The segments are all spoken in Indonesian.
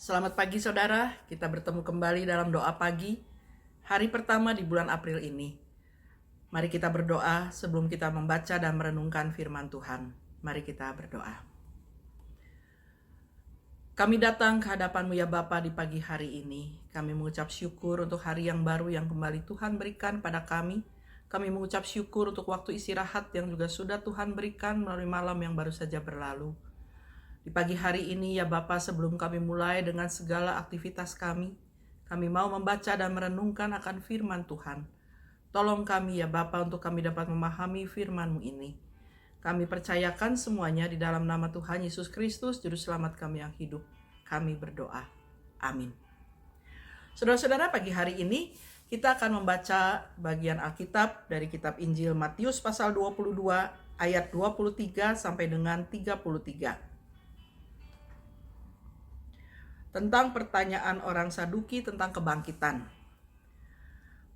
Selamat pagi saudara, kita bertemu kembali dalam doa pagi, hari pertama di bulan April ini. Mari kita berdoa sebelum kita membaca dan merenungkan firman Tuhan. Mari kita berdoa. Kami datang ke hadapan-Mu ya Bapa di pagi hari ini. Kami mengucap syukur untuk hari yang baru yang kembali Tuhan berikan pada kami. Kami mengucap syukur untuk waktu istirahat yang juga sudah Tuhan berikan melalui malam yang baru saja berlalu. Di pagi hari ini ya Bapa, sebelum kami mulai dengan segala aktivitas kami mau membaca dan merenungkan akan firman Tuhan. Tolong kami ya Bapa untuk kami dapat memahami firman-Mu ini. Kami percayakan semuanya di dalam nama Tuhan Yesus Kristus, Juru Selamat kami yang hidup. Kami berdoa. Amin. Saudara-saudara, pagi hari ini kita akan membaca bagian Alkitab dari kitab Injil Matius pasal 22 ayat 23 sampai dengan 33. Tentang pertanyaan orang Saduki tentang kebangkitan.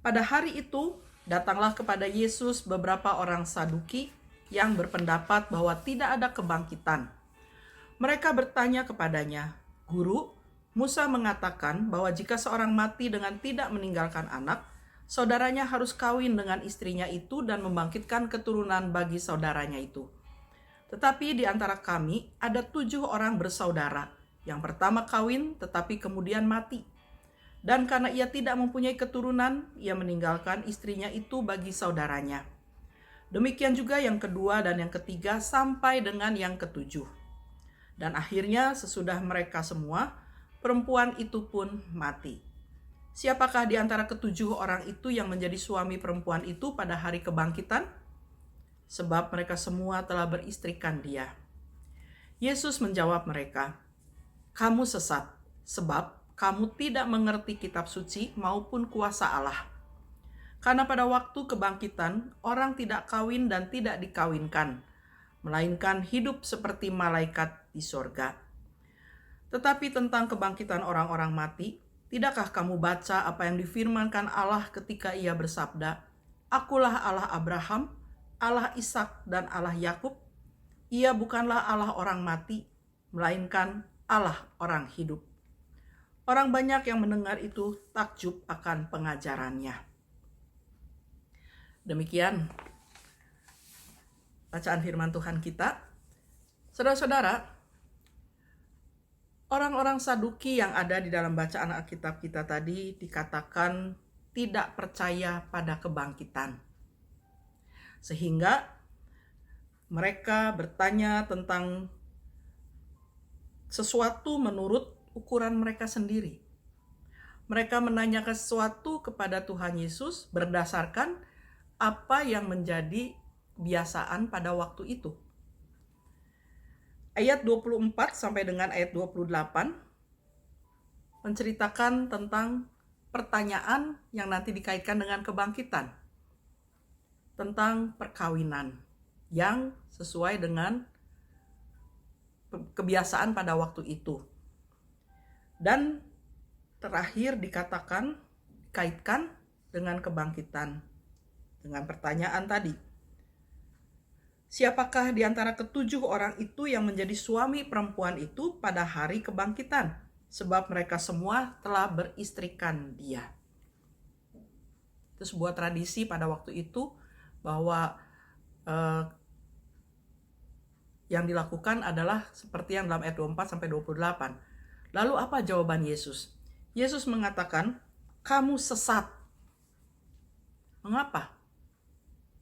Pada hari itu, datanglah kepada Yesus beberapa orang Saduki yang berpendapat bahwa tidak ada kebangkitan. Mereka bertanya kepadanya, "Guru, Musa mengatakan bahwa jika seorang mati dengan tidak meninggalkan anak, saudaranya harus kawin dengan istrinya itu dan membangkitkan keturunan bagi saudaranya itu. Tetapi di antara kami ada 7 orang bersaudara. Yang pertama kawin, tetapi kemudian mati. Dan karena ia tidak mempunyai keturunan, ia meninggalkan istrinya itu bagi saudaranya. Demikian juga yang kedua dan yang ketiga sampai dengan yang ketujuh. Dan akhirnya sesudah mereka semua, perempuan itu pun mati. Siapakah di antara ketujuh orang itu yang menjadi suami perempuan itu pada hari kebangkitan? Sebab mereka semua telah beristrikan dia." Yesus menjawab mereka, "Kamu sesat, sebab kamu tidak mengerti kitab suci maupun kuasa Allah. Karena pada waktu kebangkitan, orang tidak kawin dan tidak dikawinkan, melainkan hidup seperti malaikat di sorga. Tetapi tentang kebangkitan orang-orang mati, tidakkah kamu baca apa yang difirmankan Allah ketika ia bersabda, 'Akulah Allah Abraham, Allah Ishak dan Allah Yakub'? Ia bukanlah Allah orang mati, melainkan Allah orang hidup." Orang banyak yang mendengar itu takjub akan pengajarannya. Demikian bacaan firman Tuhan kita. Saudara-saudara, orang-orang Saduki yang ada di dalam bacaan Alkitab kita tadi dikatakan tidak percaya pada kebangkitan. Sehingga mereka bertanya tentang sesuatu menurut ukuran mereka sendiri. Mereka menanyakan sesuatu kepada Tuhan Yesus berdasarkan apa yang menjadi kebiasaan pada waktu itu. Ayat 24 sampai dengan ayat 28 menceritakan tentang pertanyaan yang nanti dikaitkan dengan kebangkitan. Tentang perkawinan yang sesuai dengan kebiasaan pada waktu itu. Dan terakhir dikaitkan dengan kebangkitan. Dengan pertanyaan tadi, siapakah di antara ketujuh orang itu yang menjadi suami perempuan itu pada hari kebangkitan? Sebab mereka semua telah beristrikan dia. Itu sebuah tradisi pada waktu itu bahwa yang dilakukan adalah seperti yang dalam ayat 24 sampai 28. Lalu apa jawaban Yesus? Yesus mengatakan, "Kamu sesat." Mengapa?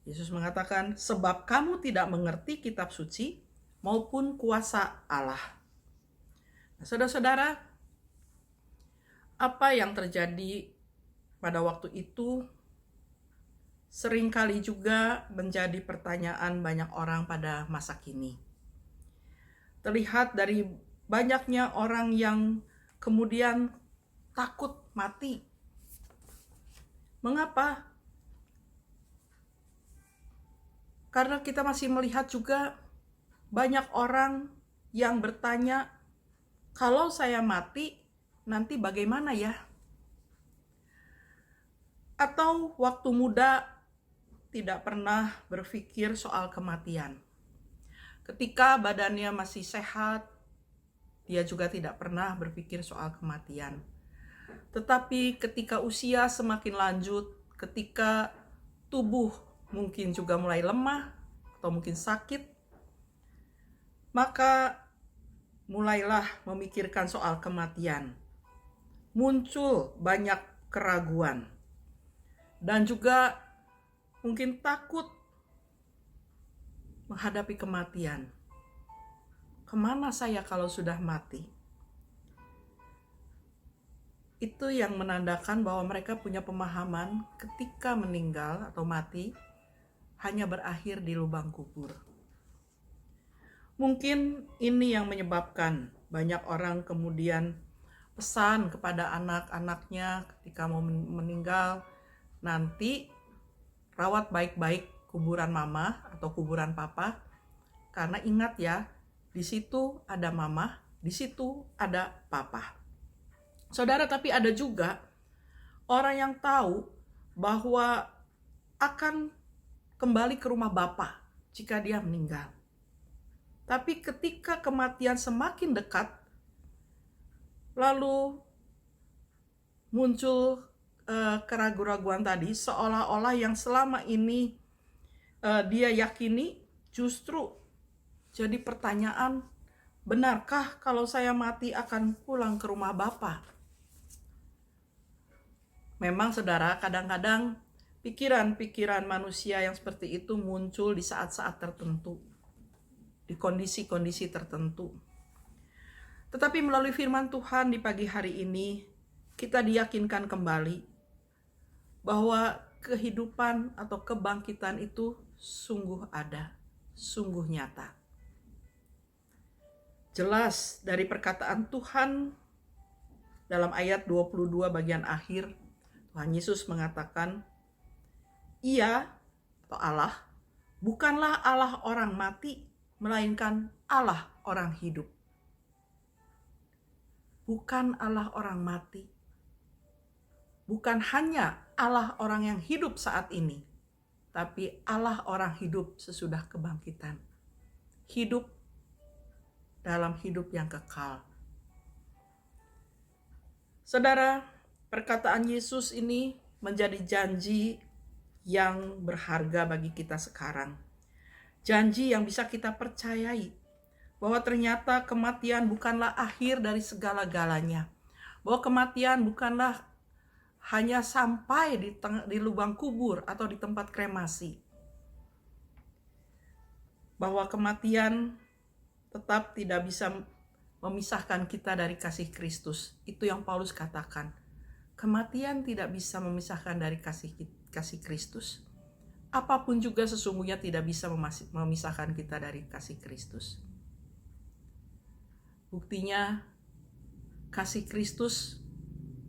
Yesus mengatakan, "Sebab kamu tidak mengerti kitab suci maupun kuasa Allah." Nah, saudara-saudara, apa yang terjadi pada waktu itu seringkali juga menjadi pertanyaan banyak orang pada masa kini. Terlihat dari banyaknya orang yang kemudian takut mati. Mengapa? Karena kita masih melihat juga banyak orang yang bertanya, "Kalau saya mati, nanti bagaimana ya?" Atau waktu muda tidak pernah berpikir soal kematian. Ketika badannya masih sehat, Dia juga tidak pernah berpikir soal kematian. Tetapi ketika usia semakin lanjut, ketika tubuh mungkin juga mulai lemah atau mungkin sakit, maka mulailah memikirkan soal kematian. Muncul banyak keraguan dan juga mungkin takut menghadapi kematian. Kemana saya kalau sudah mati? Itu yang menandakan bahwa mereka punya pemahaman ketika meninggal atau mati hanya berakhir di lubang kubur. Mungkin ini yang menyebabkan banyak orang kemudian pesan kepada anak-anaknya ketika mau meninggal, nanti rawat baik-baik kuburan mama atau kuburan papa, karena ingat ya, di situ ada mama, di situ ada papa. Saudara, tapi ada juga orang yang tahu bahwa akan kembali ke rumah bapa jika dia meninggal. Tapi ketika kematian semakin dekat, lalu muncul keraguan-raguan tadi, seolah-olah yang selama ini dia yakini justru jadi pertanyaan, benarkah kalau saya mati akan pulang ke rumah Bapa? Memang saudara, kadang-kadang pikiran-pikiran manusia yang seperti itu muncul di saat-saat tertentu, di kondisi-kondisi tertentu. Tetapi melalui firman Tuhan di pagi hari ini, kita diyakinkan kembali bahwa kehidupan atau kebangkitan itu sungguh ada, sungguh nyata. Jelas dari perkataan Tuhan dalam ayat 22 bagian akhir, Tuhan Yesus mengatakan, Ia atau Allah bukanlah Allah orang mati, melainkan Allah orang hidup. Bukan Allah orang mati. Bukan hanya Allah orang yang hidup saat ini, tapi Allah orang hidup sesudah kebangkitan. Hidup dalam hidup yang kekal. Saudara, perkataan Yesus ini menjadi janji yang berharga bagi kita sekarang. Janji yang bisa kita percayai bahwa ternyata kematian bukanlah akhir dari segala-galanya. Bahwa kematian bukanlah hanya sampai di lubang kubur atau di tempat kremasi. Bahwa kematian tetap tidak bisa memisahkan kita dari kasih Kristus. Itu yang Paulus katakan. Kematian tidak bisa memisahkan dari kasih Kristus. Apapun juga sesungguhnya tidak bisa memisahkan kita dari kasih Kristus. Buktinya, kasih Kristus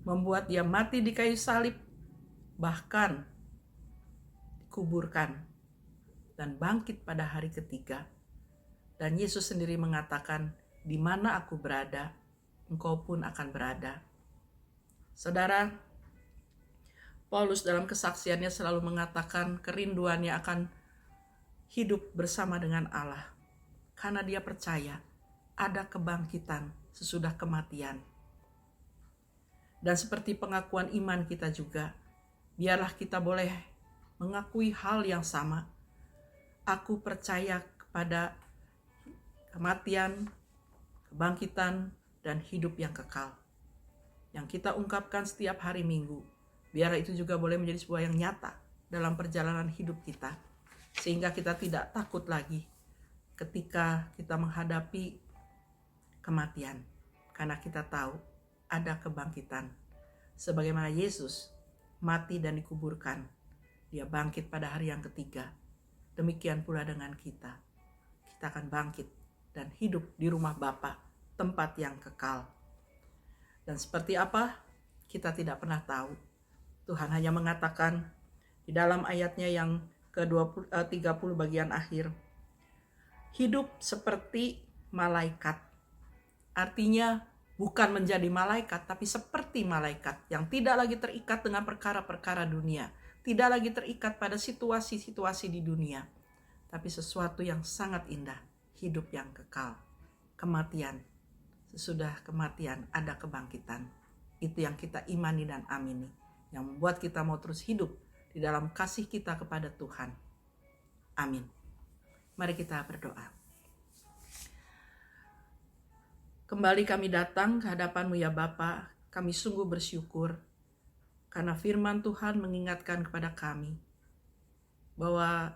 membuat dia mati di kayu salib, bahkan dikuburkan dan bangkit pada hari ketiga. Dan Yesus sendiri mengatakan, di mana aku berada, engkau pun akan berada. Saudara, Paulus dalam kesaksiannya selalu mengatakan kerinduannya akan hidup bersama dengan Allah. Karena dia percaya ada kebangkitan sesudah kematian. Dan seperti pengakuan iman kita juga, biarlah kita boleh mengakui hal yang sama. Aku percaya kepada kematian, kebangkitan, dan hidup yang kekal. Yang kita ungkapkan setiap hari Minggu. Biarlah itu juga boleh menjadi sebuah yang nyata dalam perjalanan hidup kita. Sehingga kita tidak takut lagi ketika kita menghadapi kematian. Karena kita tahu ada kebangkitan. Sebagaimana Yesus mati dan dikuburkan, dia bangkit pada hari yang ketiga. Demikian pula dengan kita. Kita akan bangkit dan hidup di rumah Bapa, tempat yang kekal. Dan seperti apa? Kita tidak pernah tahu. Tuhan hanya mengatakan di dalam ayatnya yang ke-30 bagian akhir, hidup seperti malaikat. Artinya bukan menjadi malaikat, tapi seperti malaikat yang tidak lagi terikat dengan perkara-perkara dunia. Tidak lagi terikat pada situasi-situasi di dunia. Tapi sesuatu yang sangat indah, hidup yang kekal. Kematian sesudah kematian ada kebangkitan. Itu yang kita imani dan amini, yang membuat kita mau terus hidup di dalam kasih kita kepada Tuhan. Amin. Mari kita berdoa. Kembali kami datang ke hadapan-Mu ya Bapa. Kami sungguh bersyukur karena firman Tuhan mengingatkan kepada kami bahwa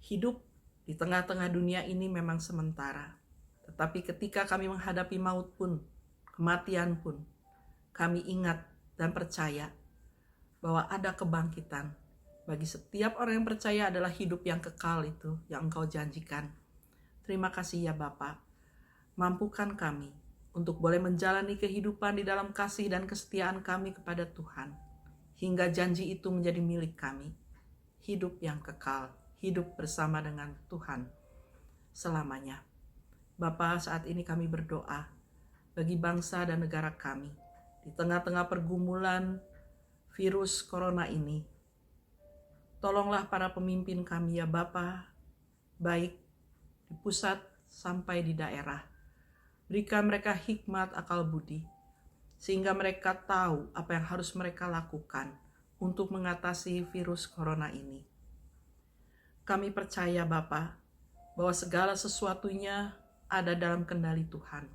hidup di tengah-tengah dunia ini memang sementara. Tetapi ketika kami menghadapi maut pun, kematian pun, kami ingat dan percaya bahwa ada kebangkitan. Bagi setiap orang yang percaya adalah hidup yang kekal itu yang Engkau janjikan. Terima kasih ya Bapa. Mampukan kami untuk boleh menjalani kehidupan di dalam kasih dan kesetiaan kami kepada Tuhan. Hingga janji itu menjadi milik kami. Hidup yang kekal, hidup bersama dengan Tuhan selamanya. Bapa, saat ini kami berdoa bagi bangsa dan negara kami. Di tengah-tengah pergumulan virus corona ini, tolonglah para pemimpin kami ya Bapa, baik di pusat sampai di daerah. Berikan mereka hikmat akal budi, sehingga mereka tahu apa yang harus mereka lakukan untuk mengatasi virus corona ini. Kami percaya Bapa, bahwa segala sesuatunya ada dalam kendali Tuhan.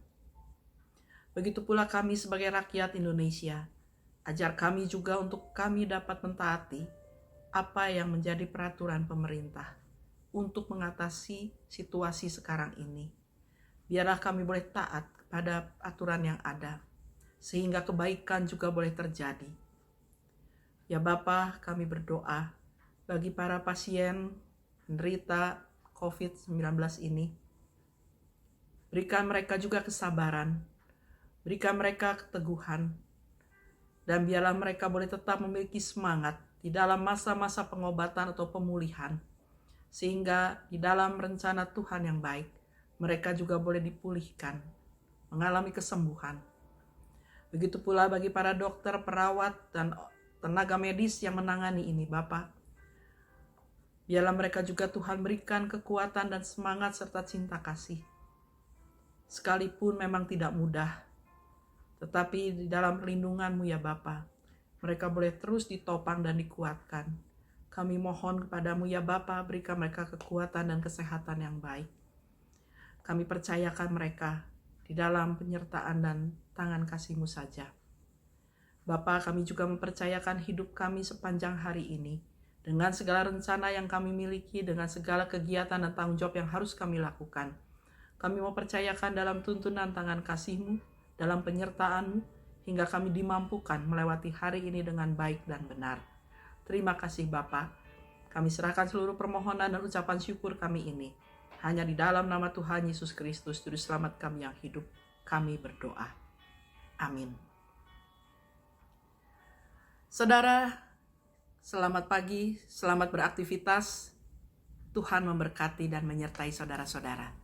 Begitu pula kami sebagai rakyat Indonesia, ajar kami juga untuk kami dapat mentaati apa yang menjadi peraturan pemerintah untuk mengatasi situasi sekarang ini. Biarlah kami boleh taat pada aturan yang ada, sehingga kebaikan juga boleh terjadi. Ya Bapa, kami berdoa bagi para pasien penderita COVID-19 ini. Berikan mereka juga kesabaran, berikan mereka keteguhan, dan biarlah mereka boleh tetap memiliki semangat di dalam masa-masa pengobatan atau pemulihan, sehingga di dalam rencana Tuhan yang baik, mereka juga boleh dipulihkan, mengalami kesembuhan. Begitu pula bagi para dokter, perawat, dan tenaga medis yang menangani ini, Bapa. Biarlah mereka juga Tuhan berikan kekuatan dan semangat serta cinta kasih. Sekalipun memang tidak mudah, tetapi di dalam perlindungan-Mu ya Bapa, mereka boleh terus ditopang dan dikuatkan. Kami mohon kepada-Mu ya Bapa, berikan mereka kekuatan dan kesehatan yang baik. Kami percayakan mereka di dalam penyertaan dan tangan kasih-Mu saja. Bapa, kami juga mempercayakan hidup kami sepanjang hari ini, dengan segala rencana yang kami miliki, dengan segala kegiatan dan tanggung jawab yang harus kami lakukan. Kami mau percayakan dalam tuntunan tangan kasih-Mu, dalam penyertaan-Mu, hingga kami dimampukan melewati hari ini dengan baik dan benar. Terima kasih Bapa. Kami serahkan seluruh permohonan dan ucapan syukur kami ini. Hanya di dalam nama Tuhan Yesus Kristus, Juru Selamat kami yang hidup, kami berdoa. Amin. Saudara, selamat pagi, selamat beraktivitas. Tuhan memberkati dan menyertai saudara-saudara.